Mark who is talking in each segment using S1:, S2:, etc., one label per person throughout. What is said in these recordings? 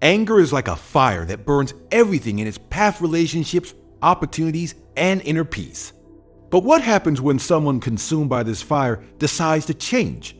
S1: Anger is like a fire that burns everything in its path: relationships, opportunities, and inner peace. But what happens when someone consumed by this fire decides to change?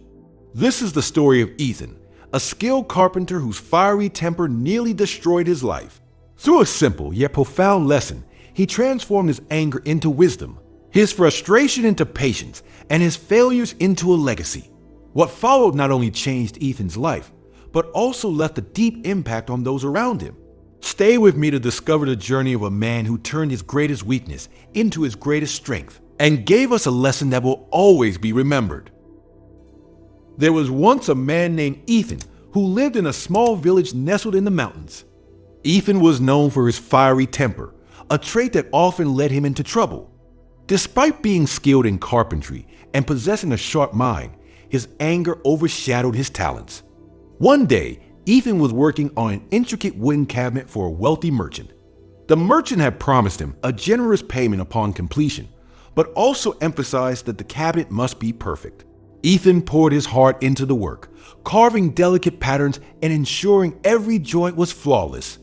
S1: This is the story of Ethan, a skilled carpenter whose fiery temper nearly destroyed his life. Through a simple yet profound lesson, he transformed his anger into wisdom, his frustration into patience, and his failures into a legacy. What followed not only changed Ethan's life, but also left a deep impact on those around him. Stay with me to discover the journey of a man who turned his greatest weakness into his greatest strength and gave us a lesson that will always be remembered. There was once a man named Ethan who lived in a small village nestled in the mountains. Ethan was known for his fiery temper, a trait that often led him into trouble. Despite being skilled in carpentry and possessing a sharp mind, his anger overshadowed his talents. One day, Ethan was working on an intricate wooden cabinet for a wealthy merchant. The merchant had promised him a generous payment upon completion, but also emphasized that the cabinet must be perfect. Ethan poured his heart into the work, carving delicate patterns and ensuring every joint was flawless.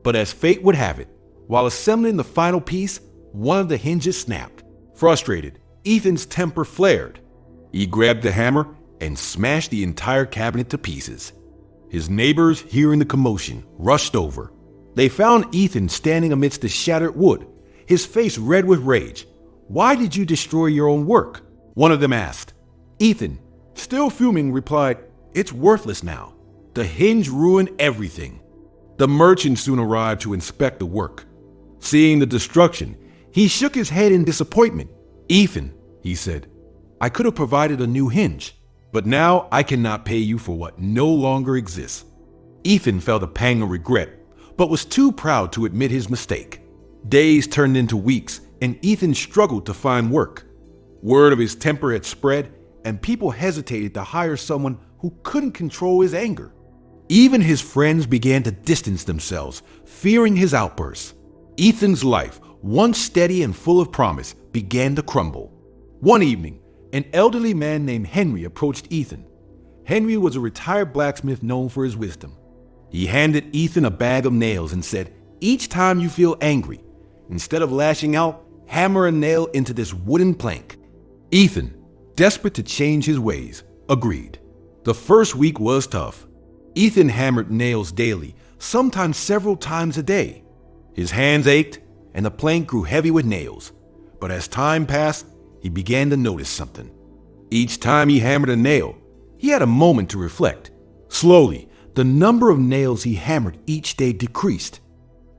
S1: But as fate would have it, while assembling the final piece, one of the hinges snapped. Frustrated, Ethan's temper flared. He grabbed the hammer and smashed the entire cabinet to pieces. His neighbors, hearing the commotion, rushed over. They found Ethan standing amidst the shattered wood, his face red with rage. "Why did you destroy your own work?" one of them asked. Ethan, still fuming, replied, "It's worthless now. The hinge ruined everything." The merchant soon arrived to inspect the work. Seeing the destruction, he shook his head in disappointment. "Ethan," he said, "I could have provided a new hinge, but now I cannot pay you for what no longer exists." Ethan felt a pang of regret, but was too proud to admit his mistake. Days turned into weeks, and Ethan struggled to find work. Word of his temper had spread, and people hesitated to hire someone who couldn't control his anger. Even his friends began to distance themselves, fearing his outbursts. Ethan's life, once steady and full of promise, began to crumble. One evening, an elderly man named Henry approached Ethan. Henry was a retired blacksmith known for his wisdom. He handed Ethan a bag of nails and said, "Each time you feel angry, instead of lashing out, hammer a nail into this wooden plank." Ethan, desperate to change his ways, agreed. The first week was tough. Ethan hammered nails daily, sometimes several times a day. His hands ached, and the plank grew heavy with nails. But as time passed, he began to notice something. Each time he hammered a nail, he had a moment to reflect. Slowly, the number of nails he hammered each day decreased.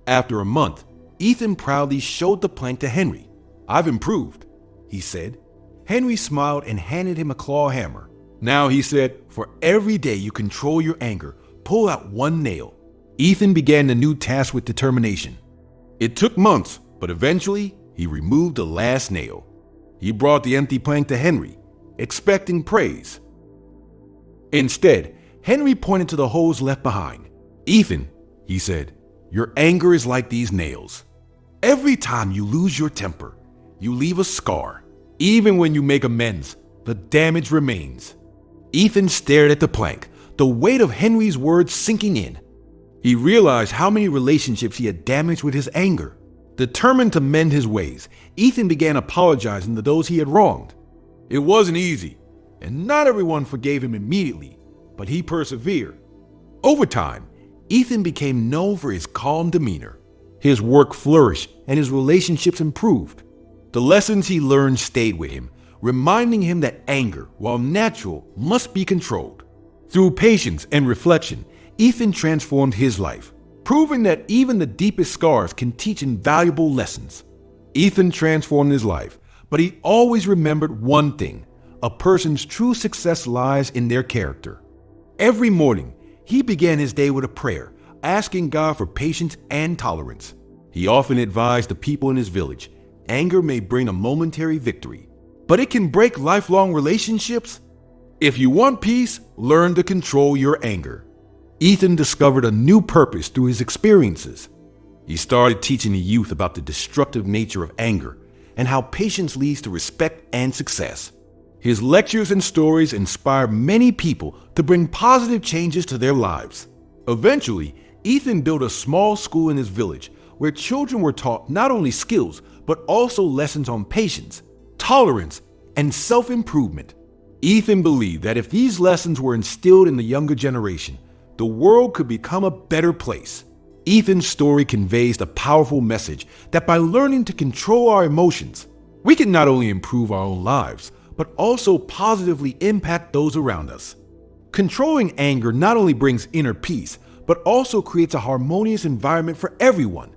S1: After a month, Ethan proudly showed the plank to Henry. "I've improved," he said. Henry smiled and handed him a claw hammer. "Now," he said, "for every day you control your anger, pull out one nail." Ethan began the new task with determination. It took months, but eventually he removed the last nail. He brought the empty plank to Henry, expecting praise. Instead, Henry pointed to the holes left behind. "Ethan," he said, "your anger is like these nails. Every time you lose your temper, you leave a scar. Even when you make amends, the damage remains." Ethan stared at the plank, the weight of Henry's words sinking in. He realized how many relationships he had damaged with his anger. Determined to mend his ways, Ethan began apologizing to those he had wronged. It wasn't easy, and not everyone forgave him immediately, but he persevered. Over time, Ethan became known for his calm demeanor. His work flourished and his relationships improved. The lessons he learned stayed with him, reminding him that anger, while natural, must be controlled. Through patience and reflection, Ethan transformed his life, proving that even the deepest scars can teach invaluable lessons. Ethan transformed his life, but he always remembered one thing: a person's true success lies in their character. Every morning, he began his day with a prayer, asking God for patience and tolerance. He often advised the people in his village, anger may bring a momentary victory, but it can break lifelong relationships. If you want peace, learn to control your anger. Ethan discovered a new purpose through his experiences. He started teaching the youth about the destructive nature of anger and how patience leads to respect and success. His lectures and stories inspired many people to bring positive changes to their lives. Eventually, Ethan built a small school in his village where children were taught not only skills, but also lessons on patience, tolerance, and self-improvement. Ethan believed that if these lessons were instilled in the younger generation, the world could become a better place. Ethan's story conveys the powerful message that by learning to control our emotions, we can not only improve our own lives, but also positively impact those around us. Controlling anger not only brings inner peace, but also creates a harmonious environment for everyone.